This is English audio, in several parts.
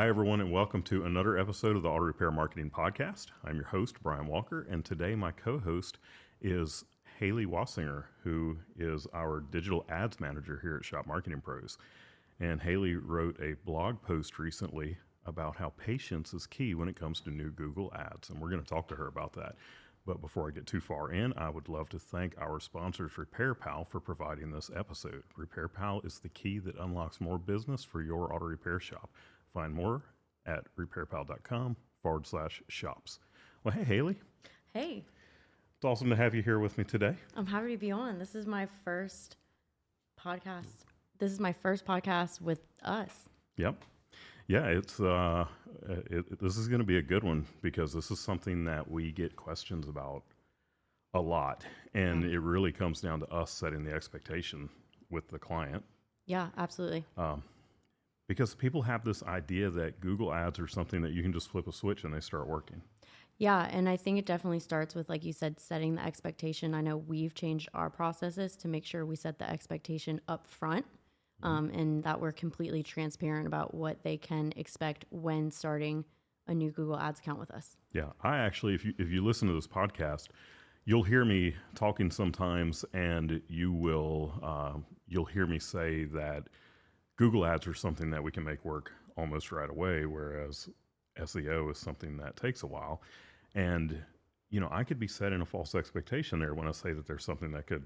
Hi, everyone, and welcome to another episode of the Auto Repair Marketing Podcast. I'm your host, Brian Walker, and today my co-host is Hallie Wassinger, who is our digital ads manager here at Shop Marketing Pros. And Hallie wrote a blog post recently about how patience is key when it comes to new Google ads, and we're going to talk to her about that. But before I get too far in, I would love to thank our sponsors, RepairPal, for providing this episode. RepairPal is the key that unlocks more business for your auto repair shop. Find more at repairpal.com/shops. Well, hey, Hallie. Hey, It's awesome to have you here with me today. I'm happy to be on. This is my first podcast. This is my first podcast with us. Yep. Yeah, this is going to be a good one because this is something that we get questions about a lot, and it really comes down to us setting the expectation with the client. Yeah, absolutely. Because people have this idea that Google ads are something that you can just flip a switch and they start working. Yeah, and I think it definitely starts with, like you said, setting the expectation. I know we've changed our processes to make sure we set the expectation up front, and that we're completely transparent about what they can expect when starting a new Google Ads account with us. Yeah, I actually, if you listen to this podcast, you'll hear me talking sometimes, and you'll hear me say that Google ads are something that we can make work almost right away, whereas SEO is something that takes a while. And I could be setting a false expectation there when I say that there's something that could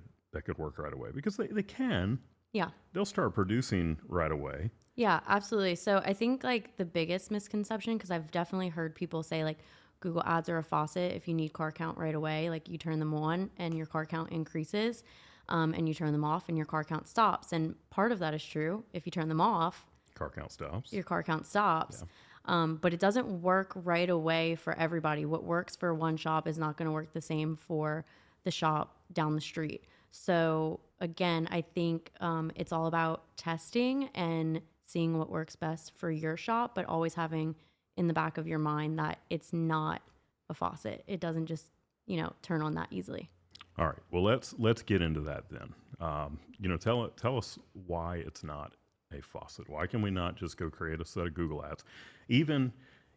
work right away, because they can. Yeah. They'll start producing right away. Yeah, absolutely. So I think like the biggest misconception, because I've definitely heard people say like Google ads are a faucet. If you need car count right away, like you turn them on and your car count increases, and you turn them off and your car count stops. And part of that is true. If you turn them off, Car count stops. your car count stops. Yeah. But it doesn't work right away for everybody. What works for one shop is not going to work the same for the shop down the street. So again, I think it's all about testing and seeing what works best for your shop, but always having in the back of your mind that it's not a faucet. It doesn't just, turn on that easily. All right. Well, let's get into that then. Tell us why it's not a faucet. Why can we not just go create a set of Google ads? Even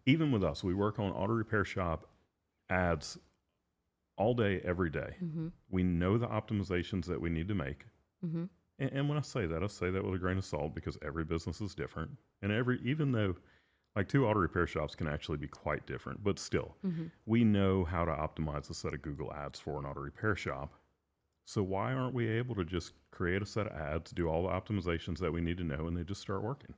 with us, we work on auto repair shop ads all day, every day. Mm-hmm. We know the optimizations that we need to make. Mm-hmm. And when I say that with a grain of salt, because every business is different. And even though like two auto repair shops can actually be quite different, but still, we know how to optimize a set of Google ads for an auto repair shop. So why aren't we able to just create a set of ads, do all the optimizations that we need to know, and they just start working?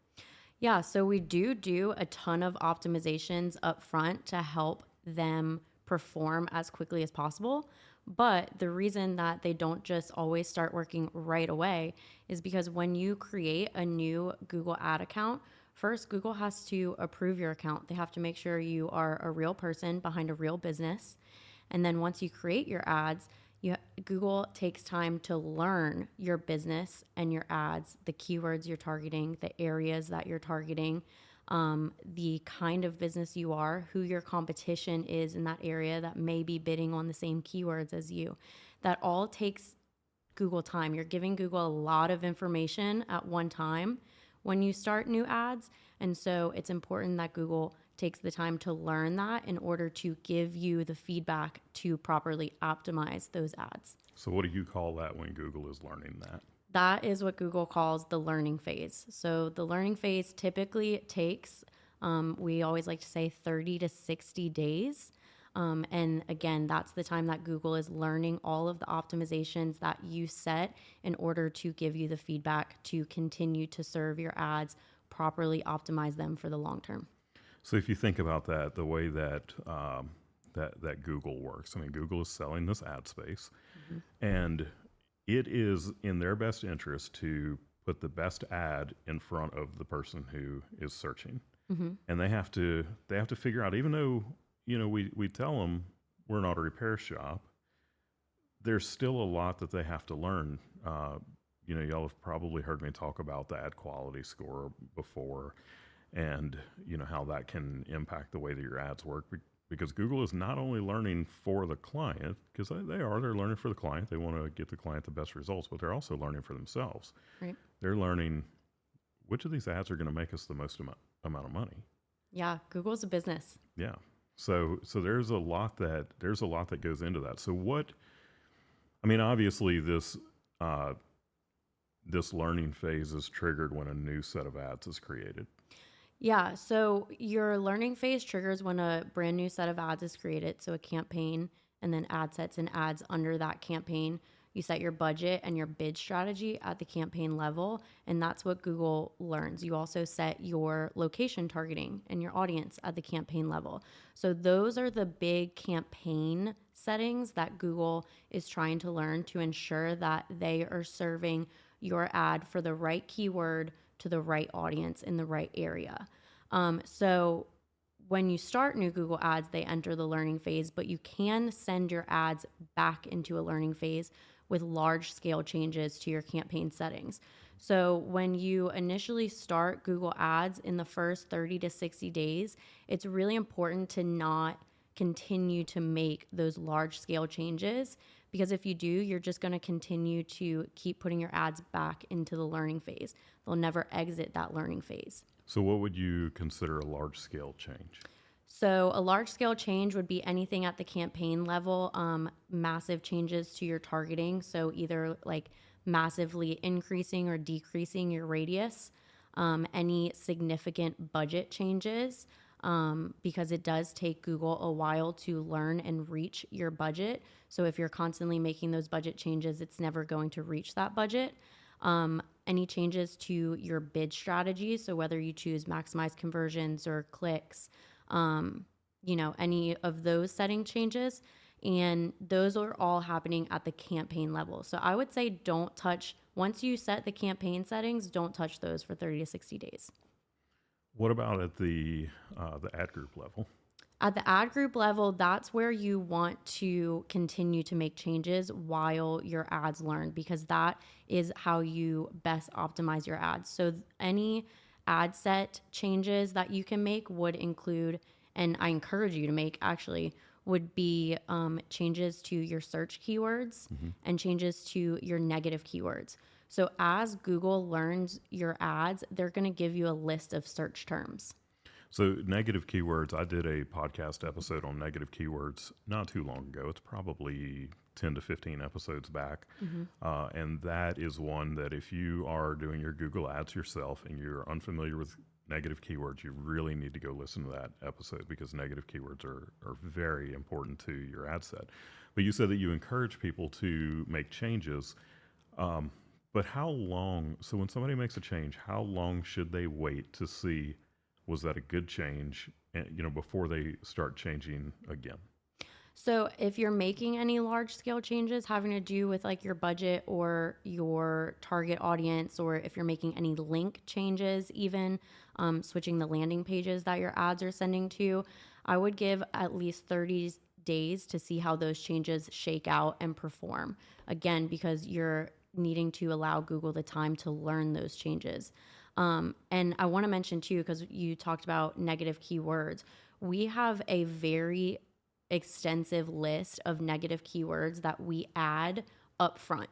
Yeah, so we do a ton of optimizations up front to help them perform as quickly as possible. But the reason that they don't just always start working right away is because when you create a new Google ad account, first, Google has to approve your account. They have to make sure you are a real person behind a real business. And then once you create your ads, Google takes time to learn your business and your ads, the keywords you're targeting, the areas that you're targeting, the kind of business you are, who your competition is in that area that may be bidding on the same keywords as you. That all takes Google time. You're giving Google a lot of information at one time when you start new ads. And so it's important that Google takes the time to learn that in order to give you the feedback to properly optimize those ads. So what do you call that when Google is learning that? That is what Google calls the learning phase. So the learning phase typically takes, we always like to say 30 to 60 days. And again, that's the time that Google is learning all of the optimizations that you set in order to give you the feedback to continue to serve your ads, properly optimize them for the long term. So if you think about that, the way that that Google works, I mean, Google is selling this ad space, and it is in their best interest to put the best ad in front of the person who is searching. And they have to figure out, even though we tell them we're not a repair shop, there's still a lot that they have to learn. Y'all have probably heard me talk about the ad quality score before, and how that can impact the way that your ads work, because Google is not only learning for the client, because they're learning for the client, they want to get the client the best results, but they're also learning for themselves. Right. They're learning which of these ads are going to make us the most amount of money. Yeah, Google's a business. Yeah. So there's a lot that goes into that. So what I mean, obviously uh, this learning phase is triggered when a new set of ads is created. Yeah, so your learning phase triggers when a brand new set of ads is created, so a campaign, and then ad sets and ads under that campaign. You set your budget and your bid strategy at the campaign level, and that's what Google learns. You also set your location targeting and your audience at the campaign level. So those are the big campaign settings that Google is trying to learn to ensure that they are serving your ad for the right keyword to the right audience in the right area. So when you start new Google ads, they enter the learning phase, but you can send your ads back into a learning phase with large scale changes to your campaign settings. So when you initially start Google ads in the first 30 to 60 days, it's really important to not continue to make those large scale changes, because if you do, you're just going to continue to keep putting your ads back into the learning phase. They'll never exit that learning phase. So what would you consider a large scale change? So, a large scale change would be anything at the campaign level, massive changes to your targeting. So, either like massively increasing or decreasing your radius, any significant budget changes, because it does take Google a while to learn and reach your budget. So, if you're constantly making those budget changes, it's never going to reach that budget. Any changes to your bid strategy. So, whether you choose maximize conversions or clicks, any of those setting changes. And those are all happening at the campaign level. So I would say don't touch, once you set the campaign settings, don't touch those for 30 to 60 days. What about at the ad group level? At the ad group level, that's where you want to continue to make changes while your ads learn, because that is how you best optimize your ads. So any ad set changes that you can make would include, and I encourage you to make actually, would be changes to your search keywords and changes to your negative keywords. So as Google learns your ads, they're going to give you a list of search terms. So negative keywords, I did a podcast episode on negative keywords not too long ago. It's probably 10 to 15 episodes back. And that is one that if you are doing your Google ads yourself and you're unfamiliar with negative keywords, you really need to go listen to that episode, because negative keywords are very important to your ad set. But you said that you encourage people to make changes. But how long, so when somebody makes a change, how long should they wait to see, was that a good change, before they start changing again? So if you're making any large scale changes having to do with like your budget or your target audience, or if you're making any link changes, even switching the landing pages that your ads are sending to, I would give at least 30 days to see how those changes shake out and perform. Again, because you're needing to allow Google the time to learn those changes. And I want to mention too, because you talked about negative keywords, we have a very extensive list of negative keywords that we add up front,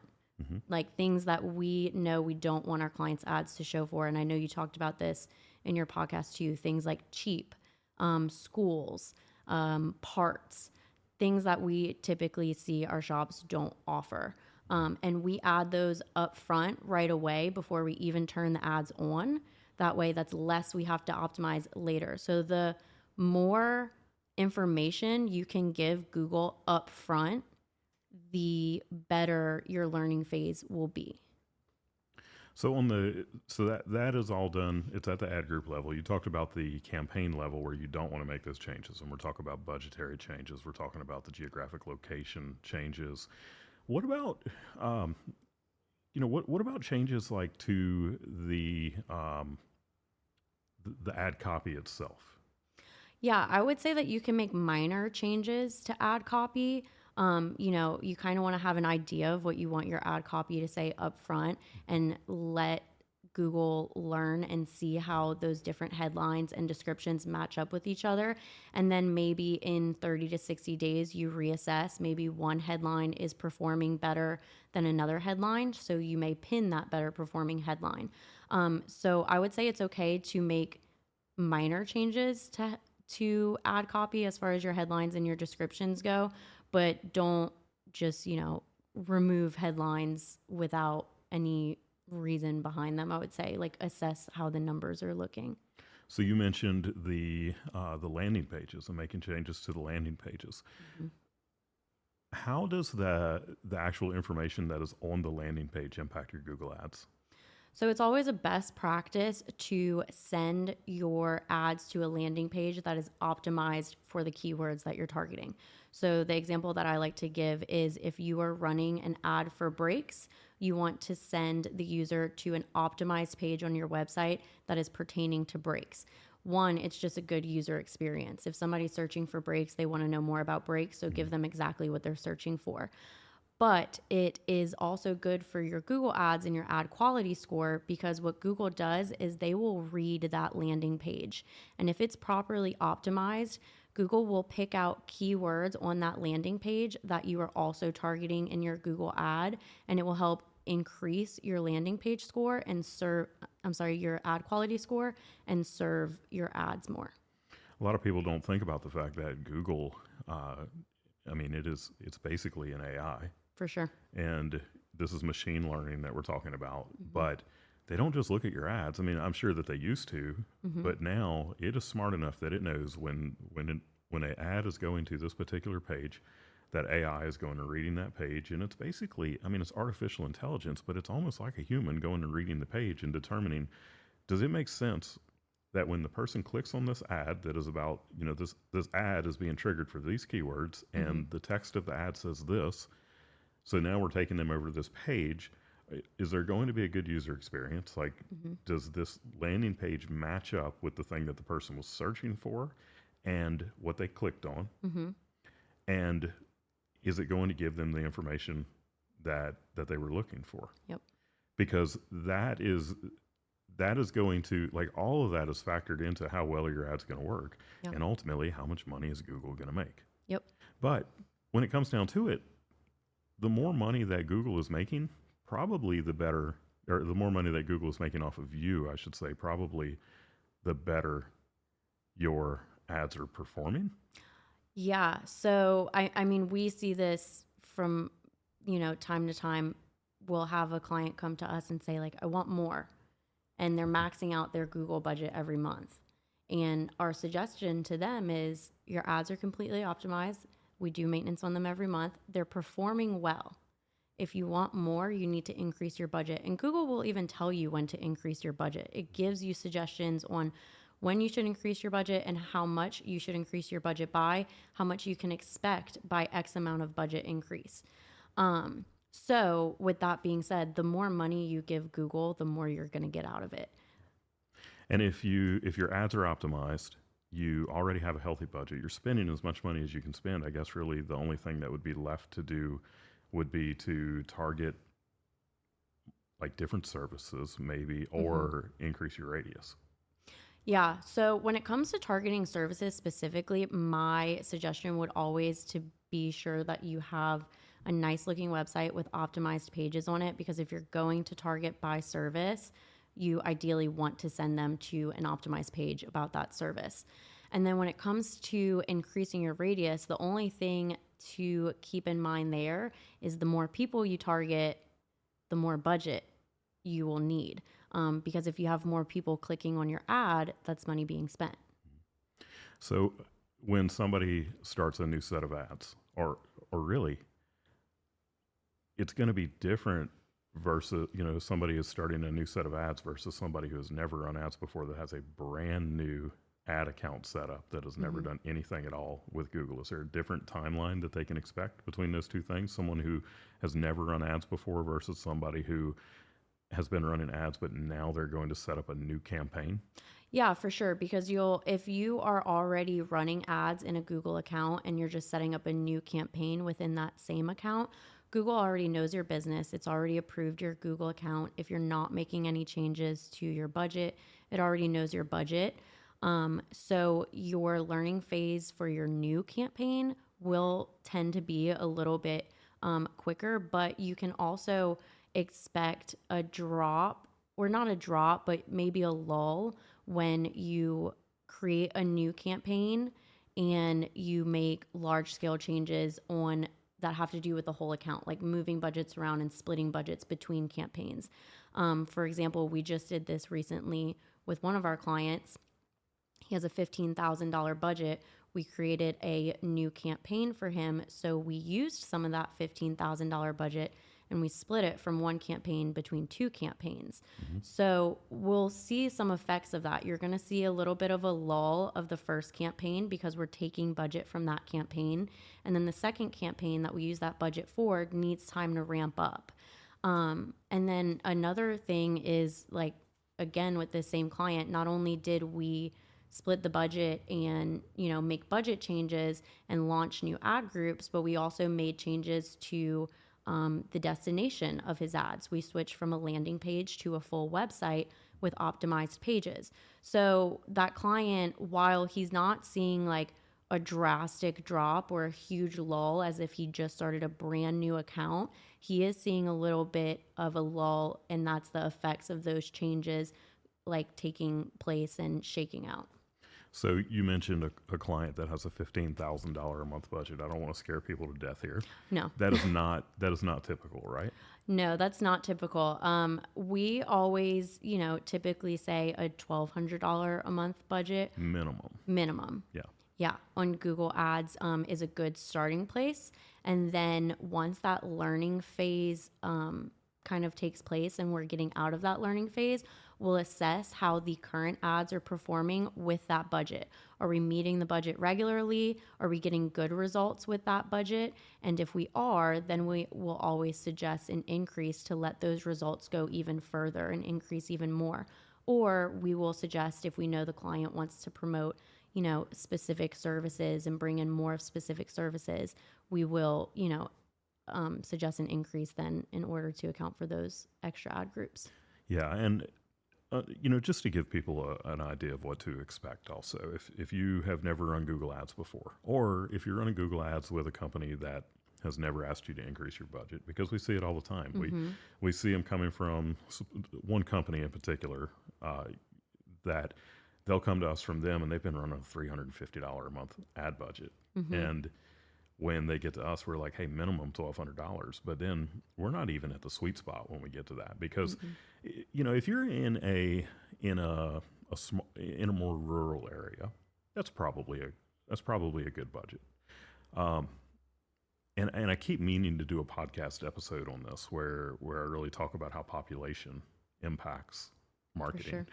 like things that we know we don't want our clients' ads to show for. And I know you talked about this in your podcast too, things like cheap, schools, parts, things that we typically see our shops don't offer. And we add those up front right away before we even turn the ads on. That way, that's less we have to optimize later. So the more information you can give Google up front, the better your learning phase will be. So that is all done. It's at the ad group level. You talked about the campaign level where you don't want to make those changes, and we're talking about budgetary changes. We're talking about the geographic location changes. What about what about changes like to the ad copy itself? Yeah, I would say that you can make minor changes to ad copy. You kind of want to have an idea of what you want your ad copy to say up front and let Google learn and see how those different headlines and descriptions match up with each other. And then maybe in 30 to 60 days, you reassess. Maybe one headline is performing better than another headline. So you may pin that better performing headline. So I would say it's okay to make minor changes to ad copy as far as your headlines and your descriptions go, but don't just, remove headlines without any reason behind them. I would say, like, assess how the numbers are looking. So you mentioned the landing pages and making changes to the landing pages. Mhm. How does the actual information that is on the landing page impact your Google Ads? So it's always a best practice to send your ads to a landing page that is optimized for the keywords that you're targeting. So the example that I like to give is if you are running an ad for brakes, you want to send the user to an optimized page on your website that is pertaining to brakes. One, it's just a good user experience. If somebody's searching for brakes, they want to know more about brakes, so give them exactly what they're searching for. But it is also good for your Google ads and your ad quality score, because what Google does is they will read that landing page. And if it's properly optimized, Google will pick out keywords on that landing page that you are also targeting in your Google ad, and it will help increase your landing page score and your ad quality score and serve your ads more. A lot of people don't think about the fact that Google, it's basically an AI, For sure. and this is machine learning that we're talking about. Mm-hmm. But they don't just look at your ads. I mean, I'm sure that they used to, Mm-hmm. but now it is smart enough that it knows when an ad is going to this particular page, that AI is going and reading that page, and it's basically, it's artificial intelligence, but it's almost like a human going and reading the page and determining, does it make sense that when the person clicks on this ad that is about, this ad is being triggered for these keywords, Mm-hmm. and the text of the ad says this, so now we're taking them over to this page. Is there going to be a good user experience? Like, Mm-hmm. does this landing page match up with the thing that the person was searching for and what they clicked on? Mm-hmm. And is it going to give them the information that they were looking for? Yep. Because that is going to, like, all of that is factored into how well your ad's going to work, Yep. and ultimately how much money is Google going to make. Yep. But when it comes down to it, the more money that Google is making, probably the better, or the more money that Google is making off of you, I should say, probably the better your ads are performing. Yeah. So I mean, we see this from, time to time. We'll have a client come to us and say, like, I want more. And they're maxing out their Google budget every month. And our suggestion to them is your ads are completely optimized. We do maintenance on them every month. They're performing well. If you want more, you need to increase your budget. And Google will even tell you when to increase your budget. It gives you suggestions on when you should increase your budget and how much you should increase your budget by, how much you can expect by X amount of budget increase. So with that being said, the more money you give Google, the more you're going to get out of it. And if your ads are optimized, you already have a healthy budget. You're spending as much money as you can spend. I guess really the only thing that would be left to do would be to target like different services maybe, or increase your radius. Yeah. So when it comes to targeting services specifically, my suggestion would always to be sure that you have a nice looking website with optimized pages on it, because if you're going to target by service, you ideally want to send them to an optimized page about that service. And then when it comes to increasing your radius, the only thing to keep in mind there is the more people you target, the more budget you will need. Because if you have more people clicking on your ad, that's money being spent. So when somebody starts a new set of ads, or really, it's going to be different versus, somebody is starting a new set of ads versus somebody who has never run ads before, that has a brand new ad account set up, that has never done anything at all with Google. Is there a different timeline that they can expect between those two things? Someone who has never run ads before versus somebody who has been running ads, but now they're going to set up a new campaign? Yeah, for sure. Because if you are already running ads in a Google account and you're just setting up a new campaign within that same account, Google already knows your business. It's already approved your Google account. If you're not making any changes to your budget, it already knows your budget. So your learning phase for your new campaign will tend to be a little bit quicker, but you can also expect a drop, or not a drop, but maybe a lull when you create a new campaign and you make large scale changes on that have to do with the whole account, like moving budgets around and splitting budgets between campaigns. For example, we just did this recently with one of our clients. He has a $15,000 budget. We created a new campaign for him. So we used some of that $15,000 budget and we split it from one campaign between two campaigns. So we'll see some effects of that. You're going to see a little bit of a lull of the first campaign because we're taking budget from that campaign. And then the second campaign that we use that budget for needs time to ramp up. And then another thing is, like, again, with the same client, not only did we split the budget and, make budget changes and launch new ad groups, but we also made changes to the destination of his ads. We switched from a landing page to a full website with optimized pages. So that client, while he's not seeing like a drastic drop or a huge lull as if he just started a brand new account, he is seeing a little bit of a lull, and that's the effects of those changes like taking place and shaking out. So you mentioned a client that has a $15,000 a month budget. I don't want to scare people to death here. No. That is not typical, right? No, that's not typical. We always, typically say a $1,200 a month budget minimum. Yeah. Yeah, on Google Ads is a good starting place. And then once that learning phase kind of takes place and we're getting out of that learning phase, we'll assess how the current ads are performing with that budget. Are we meeting the budget regularly? Are we getting good results with that budget? And if we are, then we will always suggest an increase to let those results go even further and increase even more. Or we will suggest, if we know the client wants to promote, specific services and bring in more specific services, we will, suggest an increase then in order to account for those extra ad groups. Yeah, and just to give people an idea of what to expect also, if you have never run Google Ads before, or if you're running Google Ads with a company that has never asked you to increase your budget, because we see it all the time. We see them coming from one company in particular that they'll come to us from them, and they've been running a $350 a month ad budget. And when they get to us, we're like, hey, minimum $1,200. But then we're not even at the sweet spot when we get to that, because if you're in a more rural area, that's probably a good budget. And I keep meaning to do a podcast episode on this where I really talk about how population impacts marketing. For sure.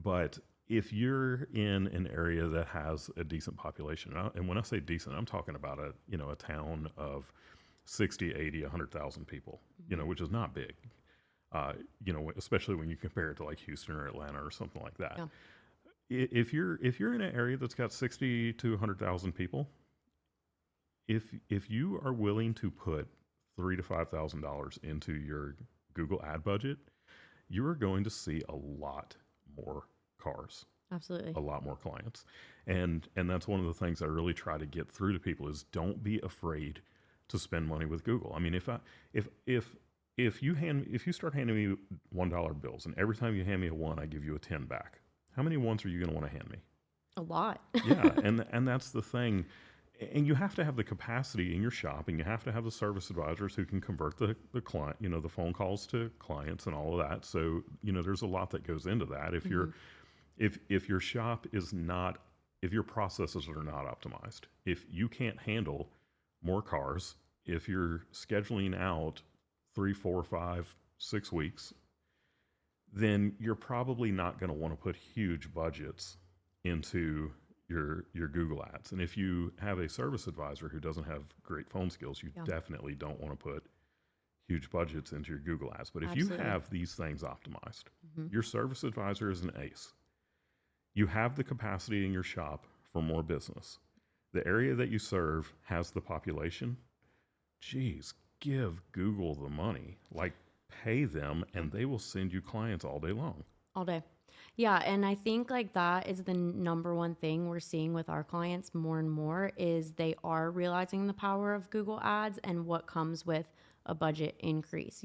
But if you're in an area that has a decent population, and when I say decent, I'm talking about a town of 60, 80, 100,000 people, which is not big, especially when you compare it to like Houston or Atlanta or something like that. Yeah. If you're in an area that's got 60 to 100,000 people, if you are willing to put $3,000 to $5,000 into your Google ad budget, you are going to see a lot more cars. Absolutely. A lot more clients. And that's one of the things I really try to get through to people is don't be afraid to spend money with Google. I mean, if you start handing me $1 bills, and every time you hand me a 1, I give you a 10 back, how many ones are you going to want to hand me? A lot. Yeah. And that's the thing. And you have to have the capacity in your shop, and you have to have the service advisors who can convert the client, the phone calls to clients and all of that. So, there's a lot that goes into that. If your shop is not, if your processes are not optimized, if you can't handle more cars, if you're scheduling out 3, 4, 5, 6 weeks, then you're probably not going to want to put huge budgets into your Google ads. And if you have a service advisor who doesn't have great phone skills, you definitely don't want to put huge budgets into your Google ads. But if you have these things optimized, your service advisor is an ace. You have the capacity in your shop for more business. The area that you serve has the population. Geez, give Google the money. Like, pay them, and they will send you clients all day long. All day. Yeah, and I think like that is the number one thing we're seeing with our clients more and more is they are realizing the power of Google Ads and what comes with a budget increase.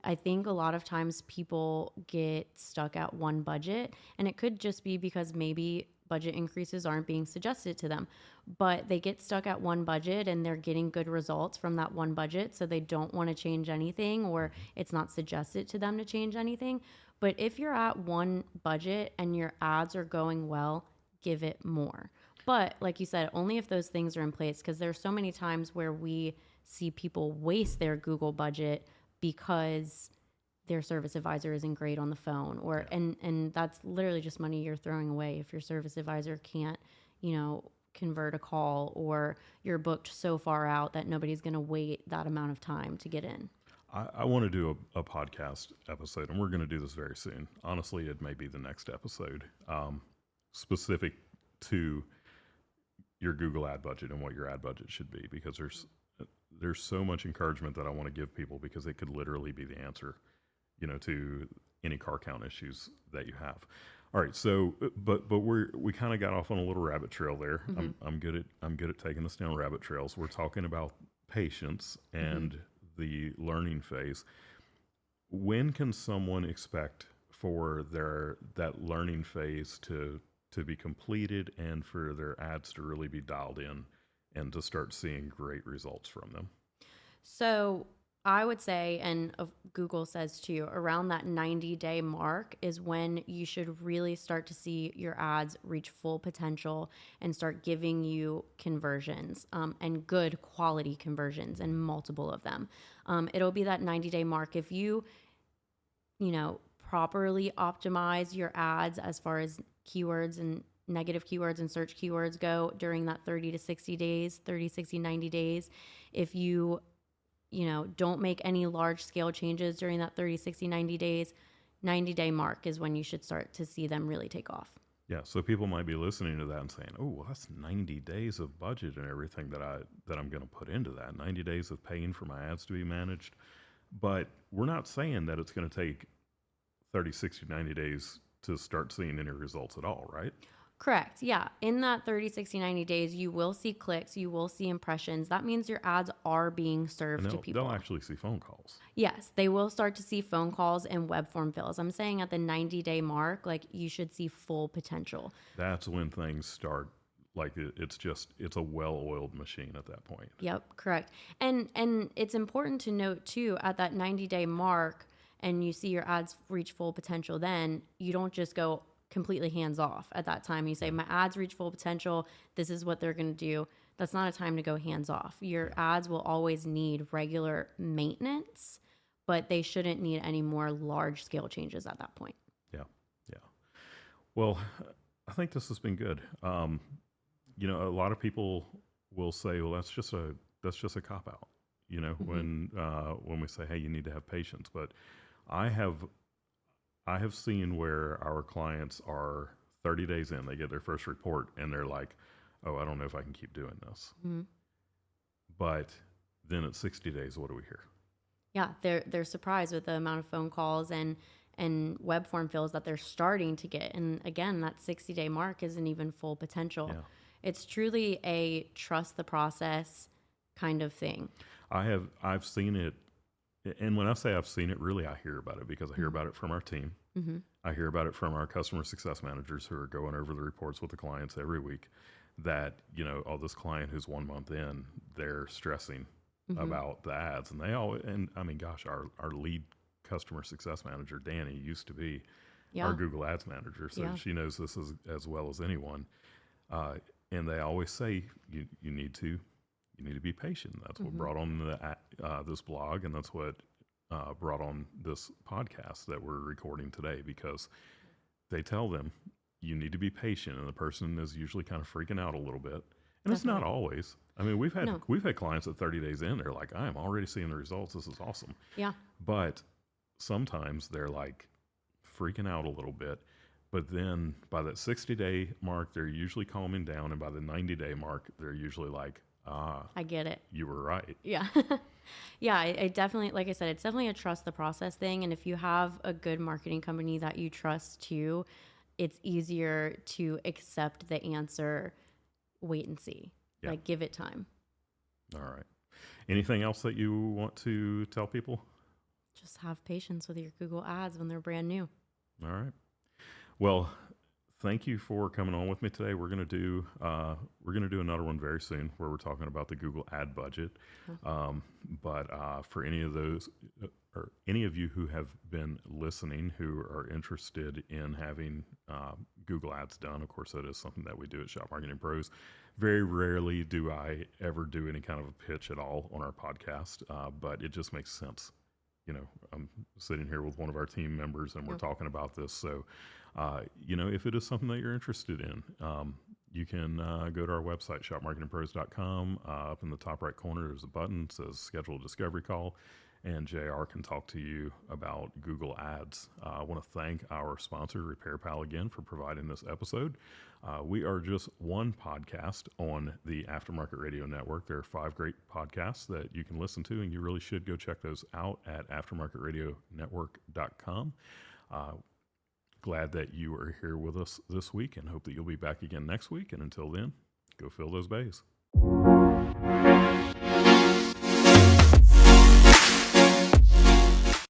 I think a lot of times people get stuck at one budget, and it could just be because maybe budget increases aren't being suggested to them. But they get stuck at one budget and they're getting good results from that one budget. So they don't want to change anything, or it's not suggested to them to change anything. But if you're at one budget and your ads are going well, give it more. But like you said, only if those things are in place, because there's so many times where we see people waste their Google budget because their service advisor isn't great on the phone, or and that's literally just money you're throwing away if your service advisor can't, convert a call, or you're booked so far out that nobody's going to wait that amount of time to get in. I want to do a podcast episode, and we're going to do this very soon. Honestly, it may be the next episode, specific to your Google ad budget and what your ad budget should be, because there's so much encouragement that I want to give people, because it could literally be the answer, to any car count issues that you have. All right, so but we kind of got off on a little rabbit trail there. I'm good at taking us down rabbit trails. We're talking about patience and the learning phase. When can someone expect for that learning phase to be completed and for their ads to really be dialed in and to start seeing great results from them? So I would say, and Google says too, around that 90-day mark is when you should really start to see your ads reach full potential and start giving you conversions, and good quality conversions, and multiple of them. It'll be that 90-day mark. If you properly optimize your ads as far as keywords and negative keywords and search keywords go during that 30 to 60 days, 30, 60, 90 days, if you don't make any large scale changes during that 30, 60, 90 days, 90-day mark is when you should start to see them really take off. Yeah, so people might be listening to that and saying, "Oh, well, that's 90 days of budget and everything that I'm going to put into that. 90 days of paying for my ads to be managed." But we're not saying that it's going to take 30, 60, 90 days to start seeing any results at all, right? Correct. Yeah. In that 30, 60, 90 days, you will see clicks, you will see impressions. That means your ads are being served to people. They'll actually see phone calls. Yes, they will start to see phone calls and web form fills. I'm saying at the 90-day mark, you should see full potential. That's when things start. It's a well-oiled machine at that point. Yep, correct. And it's important to note too, at that 90-day mark, and you see your ads reach full potential, then you don't just go completely hands off at that time. You say, my ads reach full potential, this is what they're going to do. That's not a time to go hands off. Your ads will always need regular maintenance, but they shouldn't need any more large scale changes at that point. Yeah. Well, I think this has been good. A lot of people will say, well, that's just a cop out, when we say, hey, you need to have patience. But I have seen where our clients are 30 days in, they get their first report and they're like, oh, I don't know if I can keep doing this. Mm-hmm. But then at 60 days, what do we hear? Yeah, they're surprised with the amount of phone calls and web form fills that they're starting to get. And again, that 60-day mark isn't even full potential. Yeah. It's truly a trust the process kind of thing. I've seen it. And when I say I've seen it, really, I hear about it because I hear about it from our team. Mm-hmm. I hear about it from our customer success managers who are going over the reports with the clients every week that, this client who's 1 month in, they're stressing about the ads. And our lead customer success manager, Danny, used to be our Google Ads manager. So she knows this as well as anyone. And they always say, you need to be patient. That's what brought on this blog, and that's what brought on this podcast that we're recording today, because they tell them you need to be patient, and the person is usually kind of freaking out a little bit. And it's not always. I mean, we've had clients at 30 days in, they're like, I am already seeing the results. This is awesome. Yeah. But sometimes they're like freaking out a little bit. But then by that 60-day mark, they're usually calming down. And by the 90-day mark, they're usually like, I get it. You were right. Yeah. Yeah, it definitely, like I said, it's definitely a trust the process thing. And if you have a good marketing company that you trust too, it's easier to accept the answer, wait and see. Yeah. Give it time. All right. Anything else that you want to tell people? Just have patience with your Google ads when they're brand new. All right. Well, thank you for coming on with me today. We're gonna do another one very soon where we're talking about the Google ad budget. But for any of those or any of you who have been listening who are interested in having Google ads done, of course that is something that we do at Shop Marketing Pros. Very rarely do I ever do any kind of a pitch at all on our podcast, but it just makes sense. I'm sitting here with one of our team members and we're talking about this. So, if it is something that you're interested in, you can go to our website, shopmarketingpros.com. Up in the top right corner, there's a button that says schedule a discovery call, and JR can talk to you about Google Ads. I want to thank our sponsor, Repair Pal, again for providing this episode. We are just one podcast on the Aftermarket Radio Network. There are 5 great podcasts that you can listen to, and you really should go check those out at aftermarketradionetwork.com. Glad that you are here with us this week and hope that you'll be back again next week. And until then, go fill those bays.